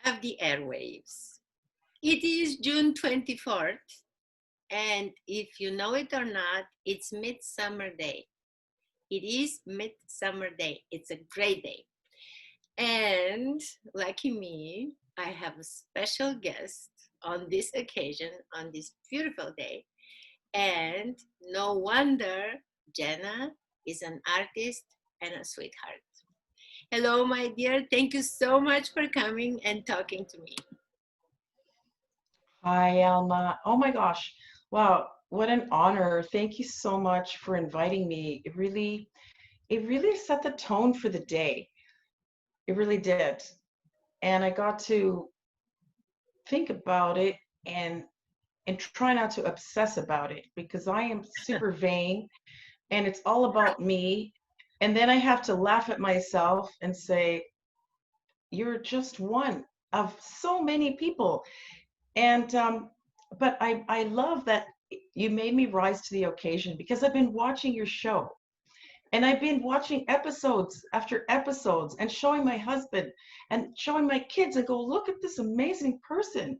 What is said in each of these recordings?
of the airwaves. It is June 24th, and if you know it or not, it's Midsummer Day. It is Midsummer Day. It's a great day. And lucky me, I have a special guest on this occasion, on this beautiful day. And no wonder Jenna is an artist and a sweetheart. Hello, my dear. Thank you so much for coming and talking to me. Hi, Alma. Oh my gosh. Wow, what an honor. Thank you so much for inviting me. It really set the tone for the day. It really did. And I got to think about it and and try not to obsess about it because I am super vain and it's all about me. And then I have to laugh at myself and say, you're just one of so many people. And but I love that you made me rise to the occasion because I've been watching your show and I've been watching episodes after episodes and showing my husband and showing my kids and go, look at this amazing person.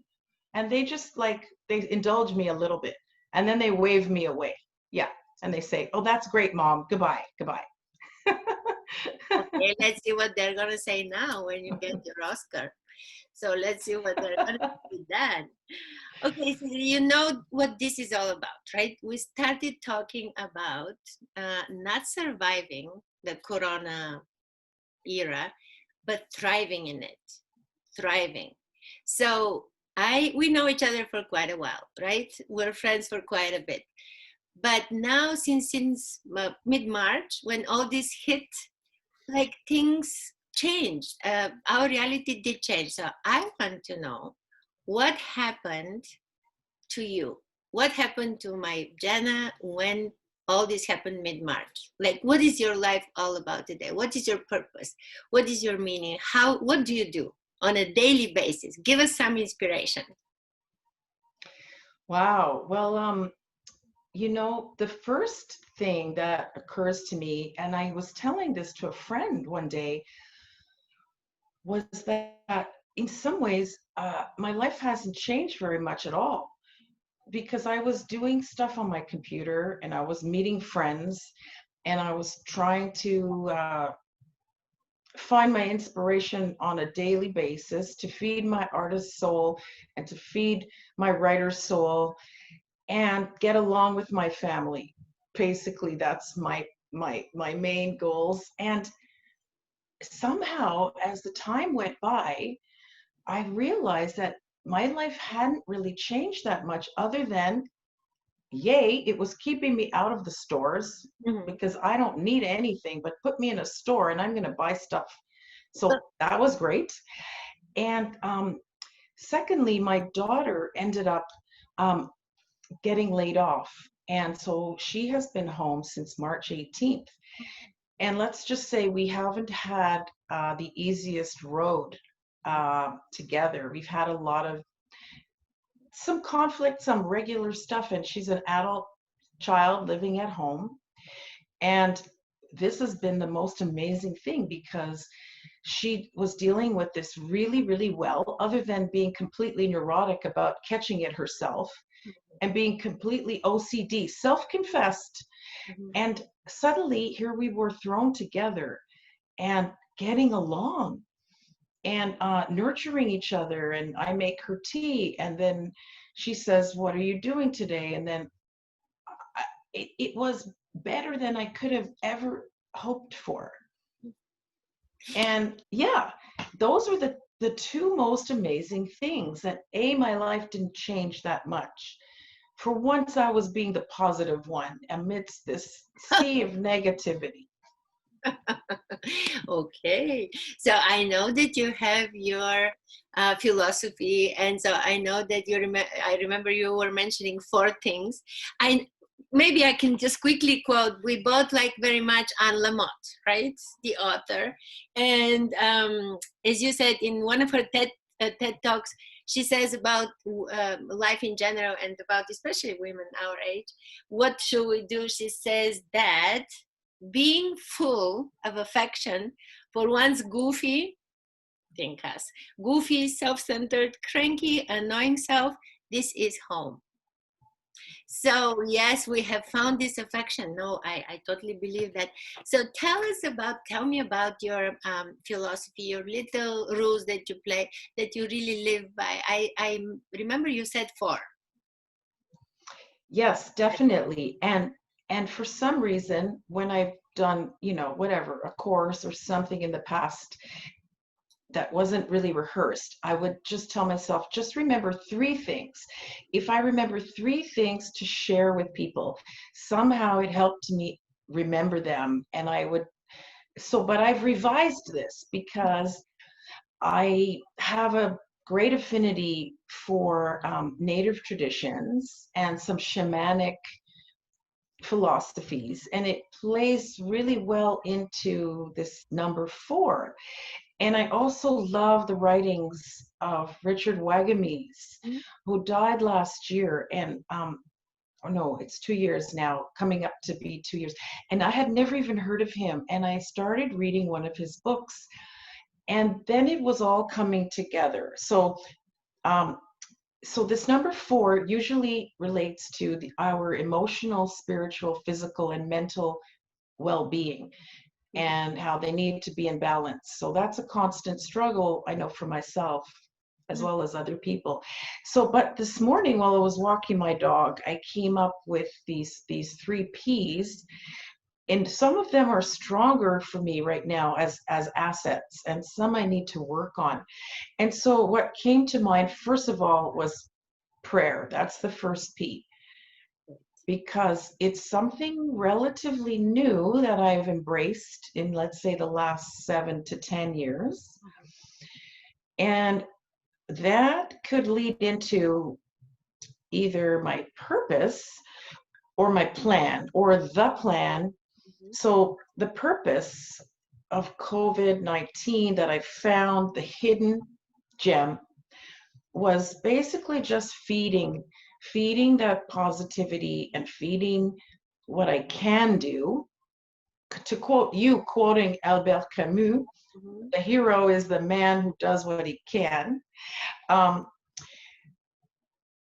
And they just like they indulge me a little bit and then they wave me away. Yeah. And they say, oh, that's great, mom. Goodbye. Goodbye. Okay, let's see what they're gonna say now when you get your Oscar. So let's see what they're gonna do then. Okay, so you know what this is all about, right? We started talking about not surviving the Corona era, but thriving in it, thriving. So we know each other for quite a while, right? We're friends for quite a bit. But now, since mid March, when all this hit, like things changed. Our reality did change. So I want to know what happened to you. What happened to my Jenna when all this happened mid-March? Like, what is your life all about today? What is your purpose? What is your meaning? What do you do on a daily basis? Give us some inspiration. Wow. Well, the first thing that occurs to me, and I was telling this to a friend one day, was that in some ways, my life hasn't changed very much at all because I was doing stuff on my computer and I was meeting friends and I was trying to find my inspiration on a daily basis to feed my artist soul and to feed my writer's soul and get along with my family. Basically, that's my main goals. And somehow, as the time went by, I realized that my life hadn't really changed that much, other than, yay, it was keeping me out of the stores Mhm. because I don't need anything, but put me in a store and I'm going to buy stuff. So that was great. And secondly, my daughter ended up um, getting laid off. And so she has been home since March 18th. And let's just say we haven't had the easiest road together. We've had a lot of some conflict, some regular stuff, and she's an adult child living at home. And this has been the most amazing thing because she was dealing with this really, really well, other than being completely neurotic about catching it herself and being completely OCD, self-confessed. Mhm. And suddenly here we were thrown together and getting along and nurturing each other. And I make her tea, and then she says, "What are you doing today?" And then it was better than I could have ever hoped for. And yeah, those were the two most amazing things. That my life didn't change that much. For once, I was being the positive one amidst this sea of negativity. Okay, so I know that you have your philosophy, and so I know that I remember you were mentioning four things. I Maybe I can just quickly quote. We both like very much Anne Lamott, right, the author, and as you said in one of her TED talks, she says about life in general and about especially women our age. What should we do? She says that being full of affection for one's goofy think us. Goofy, self-centered, cranky, annoying self, this is home. So yes, we have found this affection. No, I totally believe that. So tell me about your philosophy, your little rules that you play, that you really live by. I remember you said four. Yes, definitely. And for some reason, when I've done, whatever, a course or something in the past that wasn't really rehearsed, I would just tell myself, just remember three things. If I remember three things to share with people, somehow it helped me remember them. And I would, but I've revised this because I have a great affinity for native traditions and some shamanic philosophies, and it plays really well into this number four. And I also love the writings of Richard Wagamese, who died last year, and oh no, it's 2 years now, coming up to be 2 years. And I had never even heard of him, and I started reading one of his books, and then it was all coming together. Um, so this number four usually relates to our emotional, spiritual, physical, and mental well-being, and how they need to be in balance. So that's a constant struggle, I know, for myself as well as other people. So, but this morning while I was walking my dog, I came up with these three P's, and some of them are stronger for me right now as assets, and some I need to work on. And so what came to mind, first of all, was prayer. That's the first P, because it's something relatively new that I've embraced in, let's say, the last 7 to 10 years. And that could lead into either my purpose or my plan or the plan. So the purpose of COVID-19 that I found, the hidden gem, was basically just feeding that positivity and feeding what I can do. To quote you, quoting Albert Camus, the hero is the man who does what he can. Um,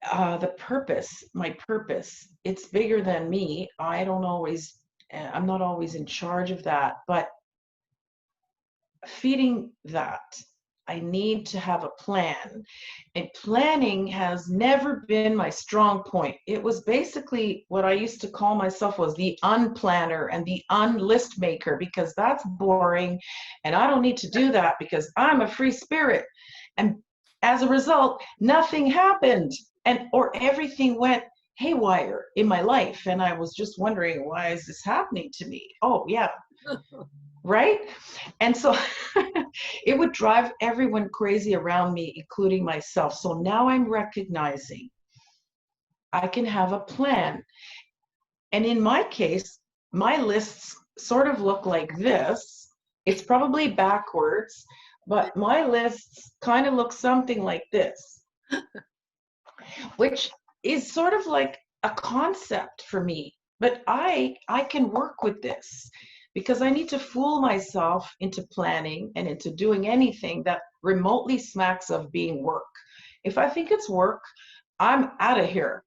the purpose, my purpose, it's bigger than me. I'm not always in charge of that, but feeding that, I need to have a plan. And planning has never been my strong point. It was basically what I used to call myself was the unplanner and the unlist maker, because that's boring and I don't need to do that because I'm a free spirit. And as a result, nothing happened, or everything went haywire in my life. And I was just wondering, why is this happening to me? Oh yeah, right? And so it would drive everyone crazy around me, including myself. So now I'm recognizing I can have a plan. And in my case, my lists sort of look like this. It's probably backwards, but my lists kind of look something like this, which is sort of like a concept for me. But I can work with this, because I need to fool myself into planning and into doing anything that remotely smacks of being work. If I think it's work, I'm out of here.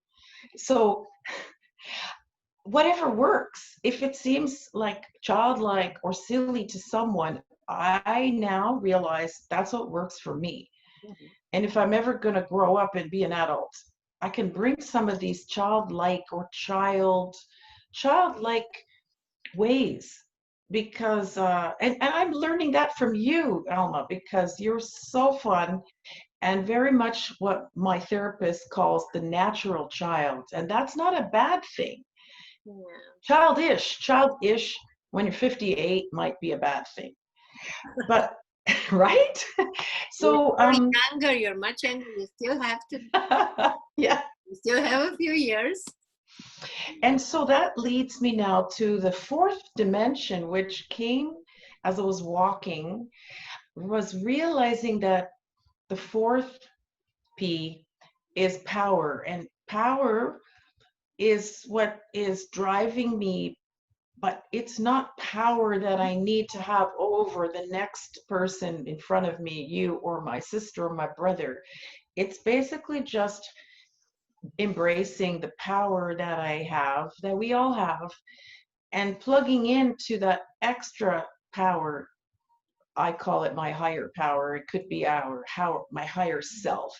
So whatever works. If it seems like childlike or silly to someone, I now realize that's what works for me. And if I'm ever going to grow up and be an adult, I can bring some of these childlike or childlike ways, because and I'm learning that from you, Alma, because you're so fun and very much what my therapist calls the natural child, and that's not a bad thing. Childish when you're 58 might be a bad thing, but right. So You're much younger, you still have to yeah, you still have a few years. and so that leads me now to the fourth dimension, which came as I was walking, was realizing that the fourth P is power, and power is what is driving me but it's not power that I need to have over the next person in front of me, you or my sister or my brother. It's basically just embracing the power that I have, that we all have, and plugging into that extra power. I call it my higher power. It could be my higher self,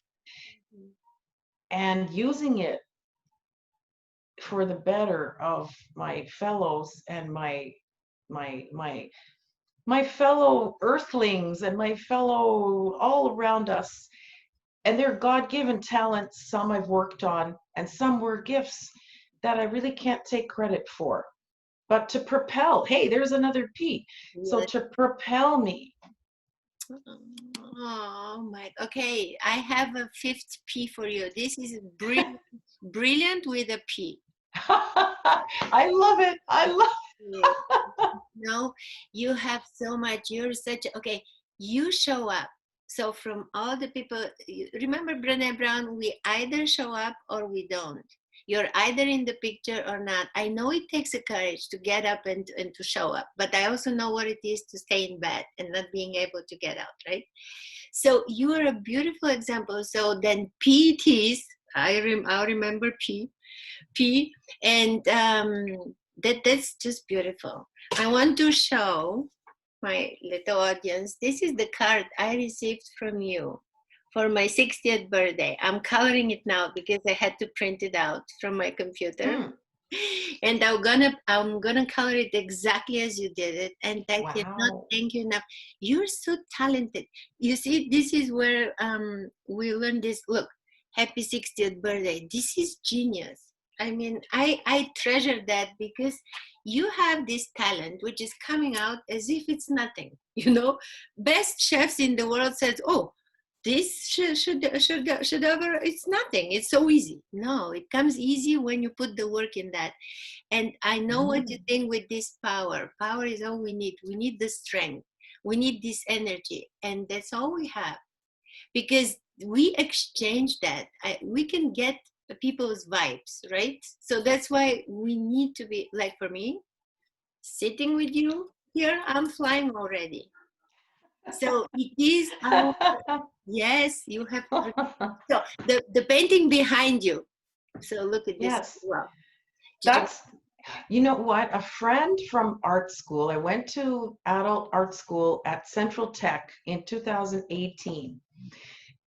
and using it for the better of my fellows and my my my fellow earthlings and my fellow all around us, and their god-given talents. Some I've worked on and some were gifts that I really can't take credit for, but to propel, hey, there's another P, so Yes. to propel me. Oh my. Okay, I have a fifth P for you. This is brilliant, brilliant with a P. I love it. I love Yeah. No, you have so much. You're such. Okay, you show up. So from all the people, remember Brené Brown, we either show up or we don't. You're either in the picture or not. I know it takes a courage to get up and to show up, but I also know what it is to stay in bed and not being able to get out, right? So you are a beautiful example. So then P it is. I remember P, and that's just beautiful. I want to show my little audience. This is the card I received from you for my 60th birthday. I'm coloring it now because I had to print it out from my computer. it. And I'm gonna color it exactly as you did it. And I cannot Wow. thank you enough. You're so talented. You see, this is where we learn this. Look, happy 60th birthday. This is genius. I mean, I treasure that because you have this talent which is coming out as if it's nothing. Best chefs in the world says, "Oh, this should ever, it's nothing, it's so easy." No, it comes easy when you put the work in that. And I know what you Mm. think with this power is all we need the strength, we need this energy, and that's all we have. Because we exchange that, we can get people's vibes, right? So that's why we need to be, like, for me, sitting with you here, I'm flying already. So it is our, yes, you have. So the painting behind you. So look at this as Yes, well. Did you? that's, you know what? A friend from art school, I went to adult art school at Central Tech in 2018.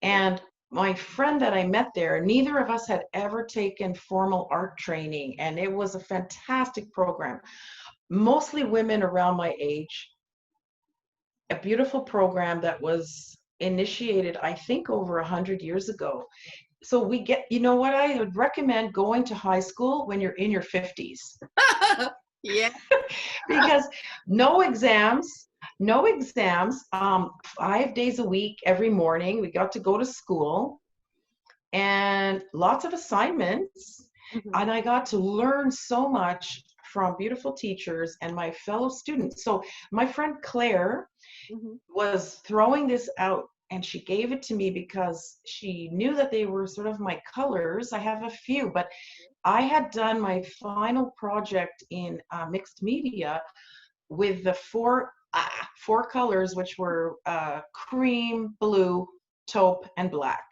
And my friend that I met there, neither of us had ever taken formal art training, and it was a fantastic program. Mostly women around my age, a beautiful program that was initiated, I think, over 100 years ago. So we get, you know what, I would recommend going to high school when you're in your 50s, Yeah. because no exams, no exams, 5 days a week, every morning, we got to go to school and lots of assignments. Mhm, And I got to learn so much from beautiful teachers and my fellow students. So my friend Claire mhm. was throwing this out, and she gave it to me because she knew that they were sort of my colors. I have a few, but I had done my final project in mixed media with the four colors, which were cream, blue, taupe, and black.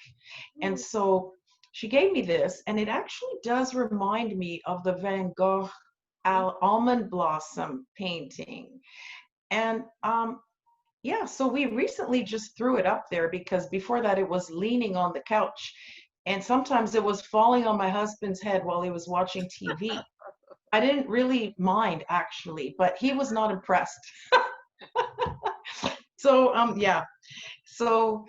And so she gave me this, and it actually does remind me of the Van Gogh almond blossom painting. And yeah, so we recently just threw it up there because before that it was leaning on the couch. And sometimes it was falling on my husband's head while he was watching TV. I didn't really mind actually, but he was not impressed. So yeah. So,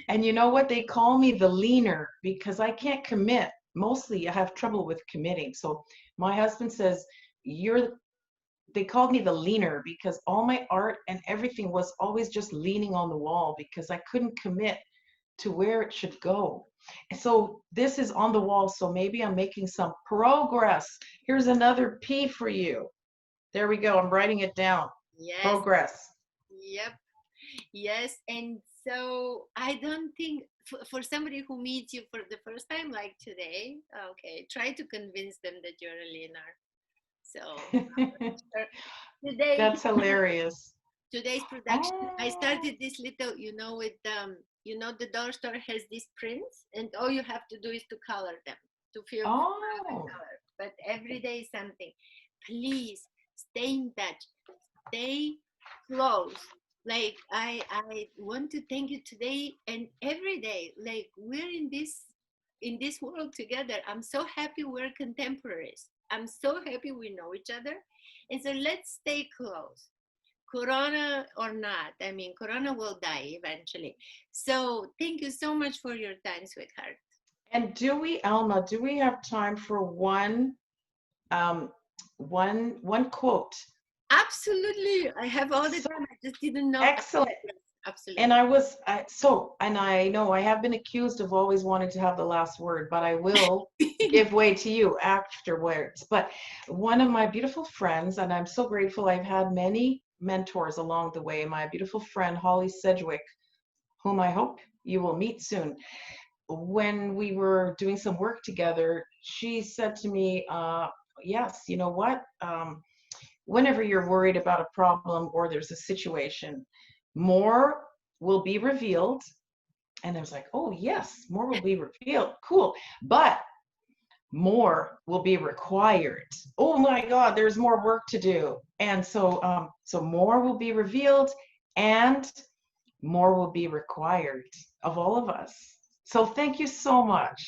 and you know what? They call me the leaner because I can't commit. Mostly I have trouble with committing. So my husband says, you're, they called me the leaner because all my art and everything was always just leaning on the wall because I couldn't commit to where it should go. So this is on the wall. So maybe I'm making some progress. Here's another P for you. There we go. I'm writing it down. Yes. Progress. Yep. Yes. And so I don't think, for somebody who meets you for the first time, like today, okay, try to convince them that you're a leaner. So sure. today That's hilarious. today's production, I Oh, started this little, with the dollar store has these prints, and all you have to do is to color them, to fill with oh, color. But every day is something. Please stay in touch, stay close. Like I want to thank you today and every day. Like we're in this world together. I'm so happy we're contemporaries. I'm so happy we know each other. And so let's stay close. Corona or not, I mean, Corona will die eventually. So thank you so much for your time, sweetheart. and Alma, do we have time for um, one quote? Absolutely. I have all the So time. I just didn't know. excellent. Yes, And absolutely. I know I have been accused of always wanting to have the last word, but I will give way to you afterwards. But one of my beautiful friends, and I'm so grateful, I've had many mentors along the way. My beautiful friend, Holly Sedgwick, whom I hope you will meet soon. When we were doing some work together, she said to me, yes, you know what? Whenever you're worried about a problem or there's a situation, more will be revealed. And I was like, oh, yes, more will be revealed. Cool. But more will be required. Oh my God, there's more work to do. And so more will be revealed and more will be required of all of us. So thank you so much.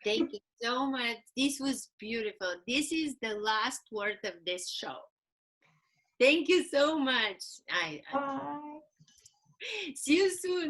Thank you so much. This was beautiful. This is the last word of this show. Thank you so much. I Bye. see you soon.